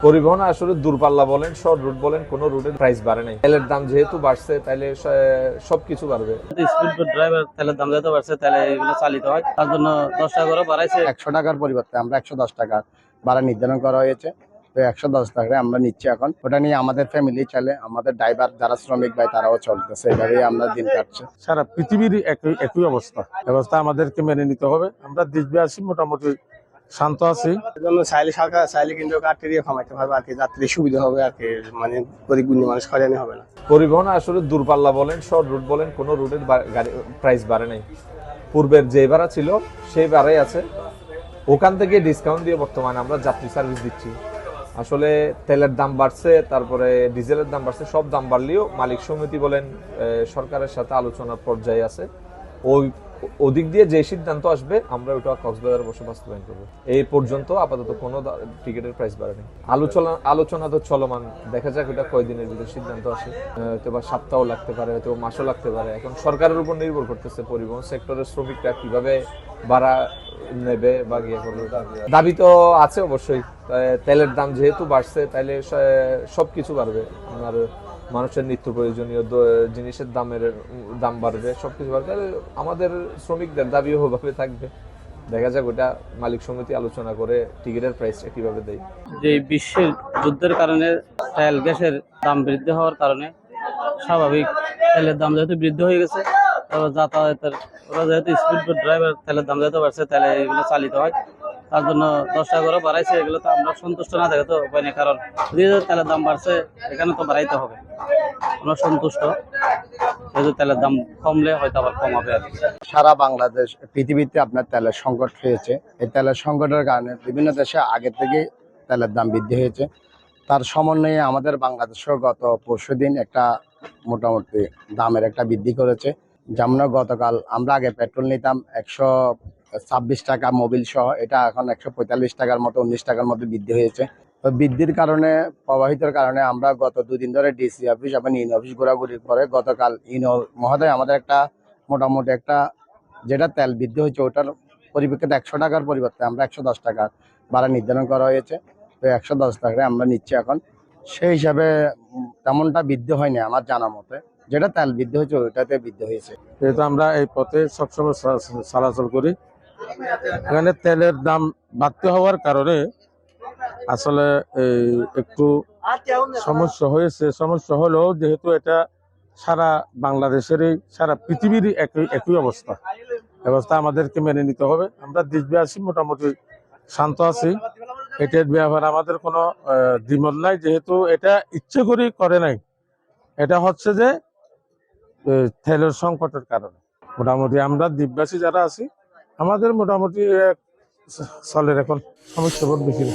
পরিবহন আসলে দূরপাল্লা বলেন, শর্ট রুট বলেন, কোন রুটের প্রাইস বাড়ে নাই। তেলের দাম যেহেতু বাড়ছে, তাইলে সবকিছু বাড়বে। স্পিড ড্রাইভার তেলের দাম যেহেতু বাড়ছে, তাহলে এগুলো চালিত হয়, তার জন্য 10 টাকা করে বাড়াইছে। 100 টাকার পরিবর্তে আমরা 110 টাকা ভাড়া নির্ধারণ করা হয়েছে। তো 110 টাকায় আমরা নিচ্ছি এখন। ওটা নিয়ে আমাদের ফ্যামিলি চলে, আমাদের ড্রাইভার যারা শ্রমিক ভাই তারাও চলতেছে, এইভাবেই আমরা দিন কাটছে। সারা পৃথিবীর একই অবস্থা আমাদেরকে মেনে নিতে হবে। আমরা দেশবাসী মোটামুটি শান্ত আছি। সরকার চাইলে কিন্তু কাটরিও কমাইতে পারবে আর কি, যাত্রী সুবিধা হবে আর কি, মানে গরিব গুণী মানুষ হয়রানি হবে না। পরিবহন আসলে দূরপাল্লা বলেন, শর্ট রুট বলেন, কোন রুটের গাড়ি প্রাইস বাড়ে নাই। পূর্বের যে ভাড়া ছিল সেই ভাড়াই আছে। ওখান থেকে ডিসকাউন্ট দিয়ে বর্তমানে আমরা যাত্রী সার্ভিস দিচ্ছি। আসলে তেলের দাম বাড়ছে, তারপরে ডিজেলের দাম বাড়ছে, সব দাম বাড়লেও মালিক সমিতি বলেন সরকারের সাথে আলোচনার পর্যায়ে আছে। ওই ওদিক দিয়ে যে সিদ্ধান্ত আসবে আমরা ওটা কক্সবাজারে বসে বাস্তবায়ন করবো। এই পর্যন্ত আপাতত কোনো টিকিটের প্রাইস বাড়েনি। আলোচনা তো চলমান, দেখা যাক ওটা কয়দিনের ভিতরে সিদ্ধান্ত আসে। হয়তো বা সপ্তাহ লাগতে পারে, হয়তো মাসও লাগতে পারে। এখন সরকারের উপর নির্ভর করতেছে পরিবহন সেক্টরের শ্রমিকরা কিভাবে ভাড়া নেবে বা গিয়ে করবে। দাবি তো আছে অবশ্যই। তেলের দাম যেহেতু বাড়ছে, তাইলে সবকিছু বাড়বে। আপনার মানুষের নিত্য প্রয়োজনীয় জিনিসের দাম বাড়বে, সবকিছু বাড়বে। আমাদের শ্রমিকদের দাবিও ওভাবে থাকবে। দেখা যাক ওটা মালিক সমিতি আলোচনা করে টিকিটের প্রাইসটা কিভাবে দেয়। যে বিশ্বের যুদ্ধের কারণে তেল গ্যাসের দাম বৃদ্ধি হওয়ার কারণে স্বাভাবিক তেলের দাম যেহেতু বৃদ্ধি হয়ে গেছে, তারপর যাতায়াতের ওরা যেহেতু স্পিড ড্রাইভার তেলের দাম যেহেতু বাড়ছে, তাহলে এগুলো চালিত হয়, তার জন্য 10 টাকা করে বাড়াইছে। এগুলো তো আমরা সন্তুষ্ট না, দেখে তো উপায় নেই, কারণ তেলের দাম বাড়ছে এখানে তো বাড়াইতে হবে। আমরা সন্তুষ্ট, যেহেতু তেলের দাম কমলে হয়তো আবার কমাবে আর কি। সারা বাংলাদেশ পৃথিবীতে আপনার তেলের সংকট হয়েছে। এই তেলের সংকটের কারণে বিভিন্ন দেশে আগে থেকে তেলের দাম বৃদ্ধি হয়েছে। তার সমন্বয়ে আমাদের বাংলাদেশও গত পরশুদিন একটা মোটামুটি দামের একটা বৃদ্ধি করেছে। যেমন গতকাল আমরা আগে পেট্রোল নিতাম 126 টাকা মোবিল সহ, এটা এখন 145 টাকার মতো, 19 টাকার মতো বৃদ্ধি হয়েছে। তো বৃদ্ধির কারণে, প্রবাহিতর কারণে আমরা গত 2 দিন ধরে ডিসি অফিস এবং ইউনো অফিস ঘোরাঘুরির পরে গতকাল ইউনো মহোদয় আমাদের একটা মোটামুটি একটা যেটা তেল বৃদ্ধি হয়েছে ওটার পরিপ্রেক্ষিতে 100 টাকার পরিবর্তে আমরা 110 টাকা ভাড়া নির্ধারণ করা হয়েছে। তো 110 টাকায় আমরা নিচ্ছি এখন। সেই হিসাবে তেমনটা বৃদ্ধি হয়নি আমার জানা মতে, যেটা তেল বৃদ্ধি হয়েছে ওইটাতে বৃদ্ধি হয়েছে। যেহেতু আমরা এই পথে সবসময় চলাচল করি, এখানে তেলের দাম বাড়তে হওয়ার কারণে আসলে একটু সমস্যা হয়েছে। সমস্যা হলেও যেহেতু এটা সারা বাংলাদেশেরই, সারা পৃথিবীর একই অবস্থা আমাদেরকে মেনে নিতে হবে। আমরা দেশবাসী মোটামুটি শান্ত আছি। এটার ব্যাপারে আমাদের কোনো দ্বিমত নাই, যেহেতু এটা ইচ্ছে করে করে নাই। এটা হচ্ছে যে তেলের সংকটের কারণে মোটামুটি আমরা দ্বীপবাসী যারা আছি, আমাদের মোটামুটি চলের এখন সমস্যা বেশি।